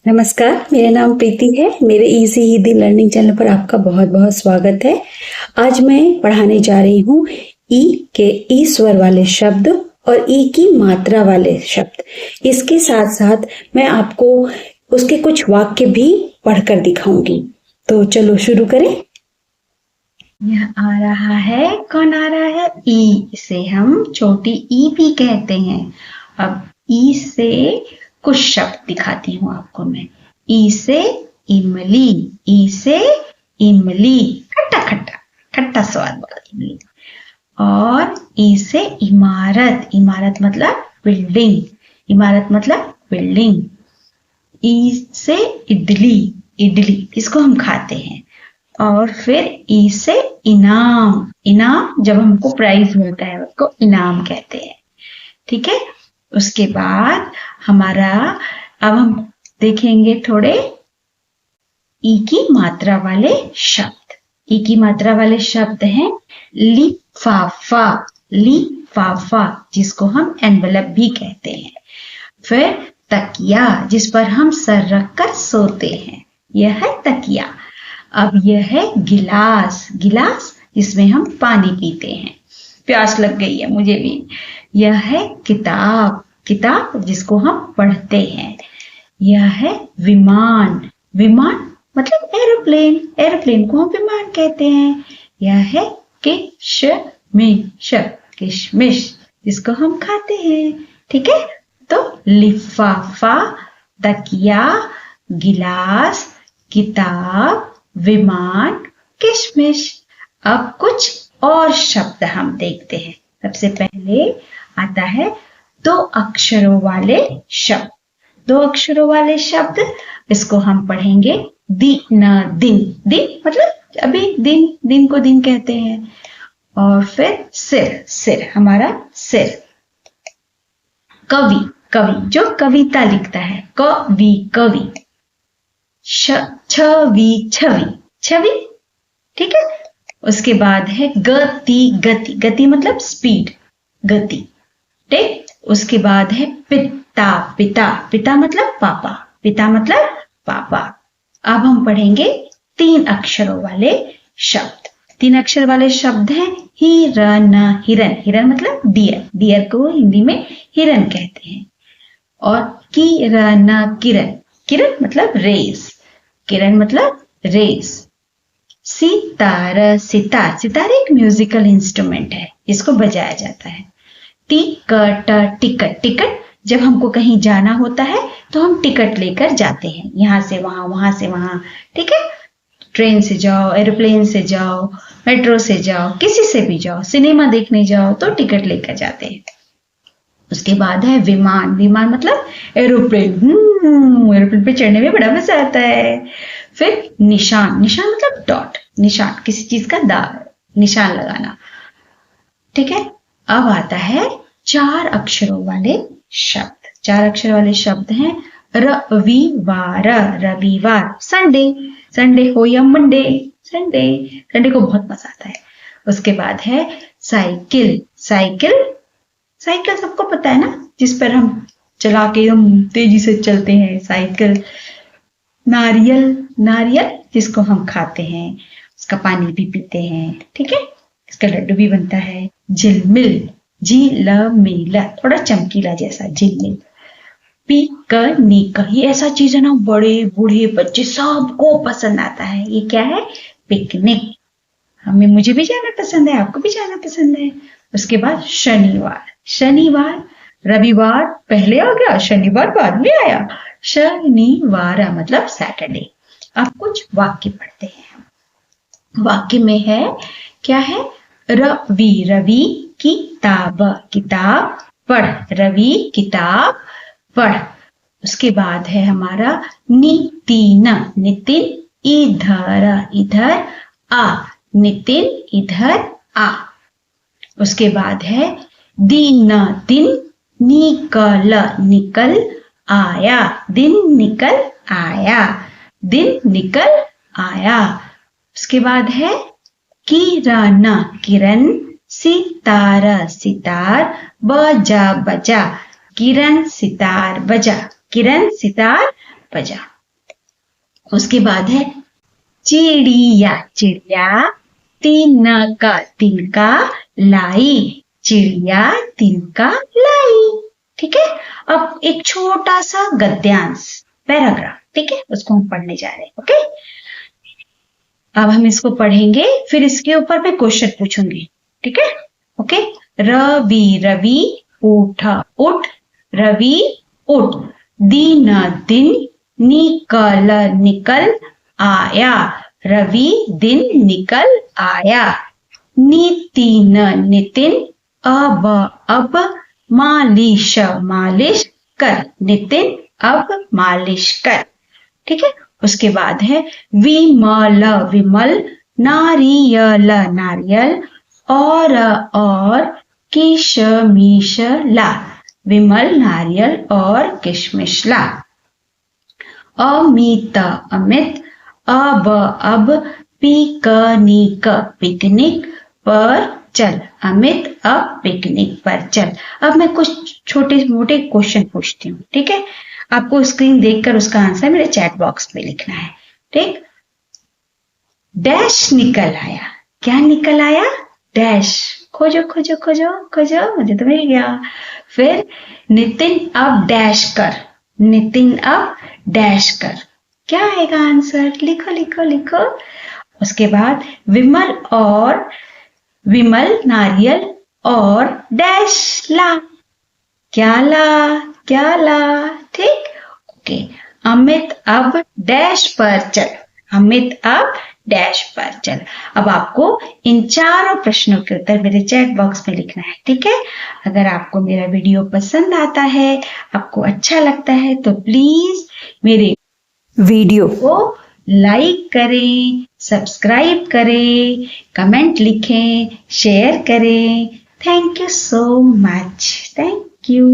नमस्कार, मेरा नाम प्रीति है। मेरे इजी हिंदी लर्निंग चैनल पर आपका बहुत बहुत स्वागत है। आज मैं पढ़ाने जा रही हूँ ई के ई स्वर वाले शब्द और ई की मात्रा वाले शब्द। इसके साथ साथ मैं आपको उसके कुछ वाक्य भी पढ़कर दिखाऊंगी। तो चलो शुरू करें। यह आ रहा है, कौन आ रहा है? ई। इसे हम छोटी ई भी कहते हैं। अब ई से कुछ शब्द दिखाती हूँ आपको मैं। ई से इमली, ई से इमली, खट्टा खट्टा खट्टा स्वाद वाला इमली। और ई से इमारत, इमारत मतलब बिल्डिंग, इमारत मतलब बिल्डिंग। ई से इडली, इडली इसको हम खाते हैं। और फिर ई से इनाम, इनाम जब हमको प्राइज मिलता है उसको इनाम कहते हैं। ठीक है। उसके बाद हमारा, अब हम देखेंगे थोड़े ई की मात्रा वाले शब्द। ई की मात्रा वाले शब्द हैं लिफाफा, लिफाफा जिसको हम एनवेलप भी कहते हैं। फिर तकिया, जिस पर हम सर रखकर सोते हैं, यह है तकिया। अब यह है गिलास, गिलास जिसमें हम पानी पीते हैं। प्यास लग गई है मुझे भी। यह है किताब, किताब जिसको हम पढ़ते हैं। यह है विमान, विमान मतलब एरोप्लेन, एरोप्लेन को हम विमान कहते हैं। यह है किशमिश, किशमिश जिसको हम खाते हैं। ठीक है। तो लिफाफा, तकिया, गिलास, किताब, विमान, किशमिश। अब कुछ और शब्द हम देखते हैं। सबसे पहले आता है दो अक्षरों वाले शब्द। दो अक्षरों वाले शब्द, इसको हम पढ़ेंगे दिन, दिन, दिन मतलब अभी दिन, दिन को दिन कहते हैं। और फिर सिर, सिर हमारा सिर। कवि, कवि जो कविता लिखता है, कवि, कवि। छवि, छवि, छवि। ठीक है। उसके बाद है गति, गति, गति मतलब स्पीड, गति। ठीक। उसके बाद है पिता, पिता, पिता मतलब पापा, पिता मतलब पापा। अब हम पढ़ेंगे तीन अक्षरों वाले शब्द। तीन अक्षर वाले शब्द हैं हिरन, हिरन, हिरन मतलब डियर, डियर को हिंदी में हिरन कहते हैं। और किरण, किरण, किरण मतलब रेस, किरण मतलब रेस। सितार, सितार, सितार एक म्यूजिकल इंस्ट्रूमेंट है, इसको बजाया जाता है। टिकट, टिकट, टिकट जब हमको कहीं जाना होता है तो हम टिकट लेकर जाते हैं, यहां से वहां, वहां से वहां। ठीक है। ट्रेन से जाओ, एरोप्लेन से जाओ, मेट्रो से जाओ, किसी से भी जाओ, सिनेमा देखने जाओ तो टिकट लेकर जाते हैं। उसके बाद है विमान, विमान मतलब एरोप्लेन, एरोप्लेन पे चढ़ने में बड़ा मजा आता है। फिर निशान, निशान मतलब डॉट, निशान किसी चीज का निशान लगाना। ठीक है। अब आता है चार अक्षरों वाले शब्द। चार अक्षर वाले शब्द हैं रविवार, रविवार, संडे, संडे हो या मंडे, संडे, संडे को बहुत मजा आता है। उसके बाद है साइकिल, साइकिल, साइकिल सबको पता है ना, जिस पर हम चला के हम तेजी से चलते हैं, साइकिल। नारियल, नारियल जिसको हम खाते हैं, उसका पानी भी पीते हैं। ठीक है। इसका लड्डू भी बनता है। झिलमिल, झिलमिल थोड़ा चमकीला जैसा, झिलमिल। पिकनिक, ये ऐसा चीज है ना, बड़े बूढ़े बच्चे सबको पसंद आता है। ये क्या है? पिकनिक। हमें, मुझे भी जाना पसंद है, आपको भी जाना पसंद है। उसके बाद शनिवार, शनिवार, रविवार पहले आ गया, शनिवार बाद में आया, शनिवार मतलब सैटरडे। अब कुछ वाक्य पढ़ते हैं। वाक्य में है, क्या है? रवि, रवि किताब, किताब पढ़, रवि किताब पढ़। उसके बाद है हमारा नितिन, नितिन इधर, इधर आ, नितिन इधर आ। उसके बाद है दिन, दिन निकल, निकल आया, दिन निकल आया, दिन निकल आया। उसके बाद है किरण, किरण सितार, सितार बजा, बजा, किरण सितार बजा, किरण सितार बजा। उसके बाद है चिड़िया, चिड़िया तिनका, तिनका लाई, चिड़िया तिनका लाई। ठीक है, अब एक छोटा सा गद्यांश पैराग्राफ, ठीक है, उसको हम पढ़ने जा रहे हैं। ओके, अब हम इसको पढ़ेंगे, फिर इसके ऊपर मैं क्वेश्चन पूछूंगी। ठीक है, ओके। रवि, रवि उठा, उठ, रवि उठ, दिन, दिन निकल, निकल आया, रवि दिन निकल आया, नितिन, नितिन अब, अब मालिश, मालिश कर, नितिन अब मालिश कर। ठीक है, उसके बाद है विमल, विमल नारियल, नारियल और किशमिश ला, विमल नारियल और किशमिश ला। अमित, अमित अब, अब पिकनिक, पिकनिक पर चल, अमित अब पिकनिक पर चल। अब मैं कुछ छोटे मोटे क्वेश्चन पूछती हूँ। ठीक है, आपको स्क्रीन देखकर उसका आंसर मेरे चैट बॉक्स में लिखना है। ठीक, डैश निकल आया, क्या निकल आया? डैश, खोजो खोजो खोजो खोजो, मुझे तो मिल गया। फिर नितिन अब डैश कर, नितिन अब डैश कर, क्या आएगा आंसर? लिखो लिखो लिखो। उसके बाद विमल नारियल और डैश ला, क्या ला, क्या ला? ठीक, ओके। अमित अब डैश पर चल, अमित अब डैश पर चल। अब आपको इन चारों प्रश्नों के उत्तर मेरे चैट बॉक्स में लिखना है। ठीक है, अगर आपको मेरा वीडियो पसंद आता है, आपको अच्छा लगता है, तो प्लीज मेरे वीडियो को लाइक करें, सब्सक्राइब करें, कमेंट लिखें, शेयर करें। Thank you so much, thank you.